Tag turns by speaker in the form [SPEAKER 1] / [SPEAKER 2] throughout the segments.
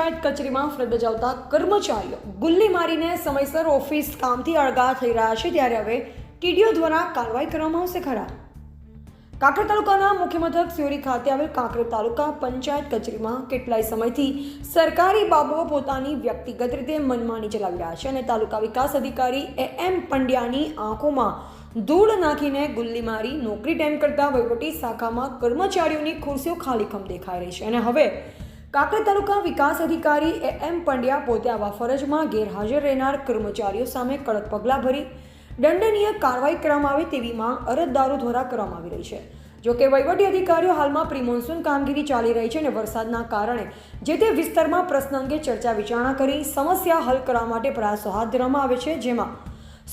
[SPEAKER 1] પંચાયત કચેરીમાં ફરજ બજાવતા કર્મચારીઓ ગુલ્લી મારીને સમયસર ઓફિસ કામથી અળગા થઈ રહ્યા છે, ત્યારે હવે ટીડીઓ દ્વારા કાર્યવાહી કરવામાં આવશે ખરા? કાંકરેજ તાલુકાના મુખ્ય મથક સિયોરી ખાતે આવેલ કાંકરેજ તાલુકા પંચાયત કચેરીમાં કેટલાય સમયથી સરકારી બાબુઓ પોતાની વ્યક્તિગત રીતે મનમાની ચલાવી રહ્યા છે અને તાલુકા વિકાસ અધિકારી એમ પંડ્યાની આંખોમાં ધૂળ નાખીને ગુલ્લી મારી નોકરી ટાઈમ કરતા વહીવટી શાખામાં કર્મચારીઓની ખુરશીઓ ખાલીખમ દેખાઈ રહી છે અને હવે કાંકરેજ તાલુકા વિકાસ અધિકારી એમ પંડ્યા પોતે આવા ફરજમાં ગેરહાજર રહેનાર કર્મચારીઓ સામે કડક પગલાં ભરી દંડનીય કાર્યવાહી કરવામાં આવે તેવી માંગ અરજદારો દ્વારા કરવામાં આવી રહી છે। જોકે વહીવટી અધિકારીઓ હાલમાં પ્રી મોન્સૂન કામગીરી ચાલી રહી છે અને વરસાદના કારણે જે તે વિસ્તારમાં પ્રશ્ન અંગે ચર્ચા વિચારણા કરી સમસ્યા હલ કરવા માટે પ્રયાસો હાથ ધરવામાં આવે છે, જેમાં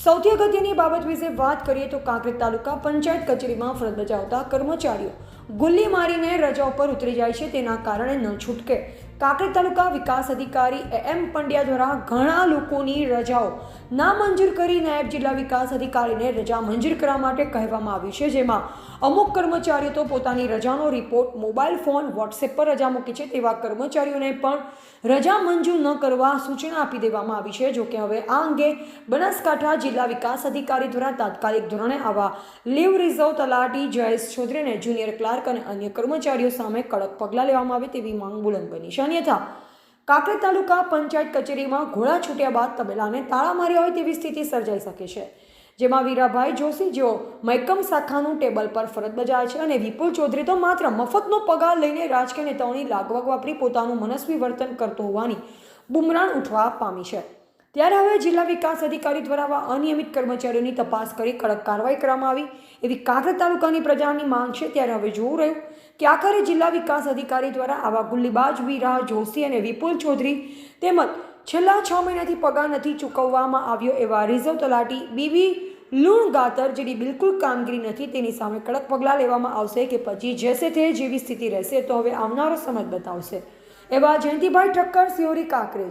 [SPEAKER 1] સૌથી અગત્યની બાબત વિશે વાત કરીએ તો કાંકરેજ તાલુકા પંચાયત કચેરીમાં ફરજ બજાવતા કર્મચારીઓ ગુલ્લી મારીને રજાઓ પર ઉતરી જાય છે, તેના કારણે ન છૂટકે કાંકરેજ તાલુકા વિકાસ અધિકારી એમ પંડ્યા દ્વારા ઘણા લોકોની રજાઓ નામંજૂર કરી નાયબ જિલ્લા વિકાસ અધિકારીને રજા મંજૂર કરવા માટે કહેવામાં આવ્યું છે, જેમાં અમુક કર્મચારીઓ તો પોતાની રજાનો રિપોર્ટ મોબાઈલ ફોન વોટ્સએપ પર રજા મૂકી છે, તેવા કર્મચારીઓને પણ રજા મંજૂર ન કરવા સૂચના આપી દેવામાં આવી છે। જોકે હવે આ અંગે બનાસકાંઠા જિલ્લા વિકાસ અધિકારી દ્વારા તાત્કાલિક ધોરણે આવા લીવ રિઝર્વ તલાટી જયેશ ચૌધરીને જુનિયર ક્લાર્ક અને અન્ય કર્મચારીઓ સામે કડક પગલાં લેવામાં આવે તેવી માંગ બુલંદ બની છે। અન્યથા કાંકરેજ તાલુકા પંચાયત કચેરીમાં ઘોડા છૂટ્યા બાદ તબેલાને તાળા માર્યા હોય તેવી સ્થિતિ સર્જાઈ શકે છે, જેમાં વીરાભાઈ જોશી જેઓ મહેકમ શાખાનું ટેબલ પર ફરજ બજાવે છે અને વિપુલ ચૌધરી તો માત્ર મફતનો પગાર લઈને રાજકીય નેતાઓની લાગવગ વાપરી પોતાનું મનસ્વી વર્તન કરતો હોવાની બુમરાણ ઉઠવા પામી છે। ત્યારે હવે જિલ્લા વિકાસ અધિકારી દ્વારા આવા અનિયમિત કર્મચારીઓની તપાસ કરી કડક કાર્યવાહી કરવામાં આવી એવી કાંકરેજ તાલુકાની પ્રજાની માંગ છે। ત્યારે હવે જોવું રહ્યું કે આખરે જિલ્લા વિકાસ અધિકારી દ્વારા આવા ગુલ્લીબાજ વીરા જોશી અને વિપુલ ચૌધરી તેમજ છેલ્લા 6 મહિનાથી પગાર નથી ચૂકવવામાં આવ્યો એવા રિઝર્વ તલાટી બીબી લૂણ ગાતર જેની બિલકુલ કામગીરી નથી તેની સામે કડક પગલાં લેવામાં આવશે કે પછી જેસે તે જેવી સ્થિતિ રહેશે તો હવે આવનારો સમય બતાવશે। એવા જયંતિભાઈ ઠક્કર, સિયોરી, કાંકરેજ।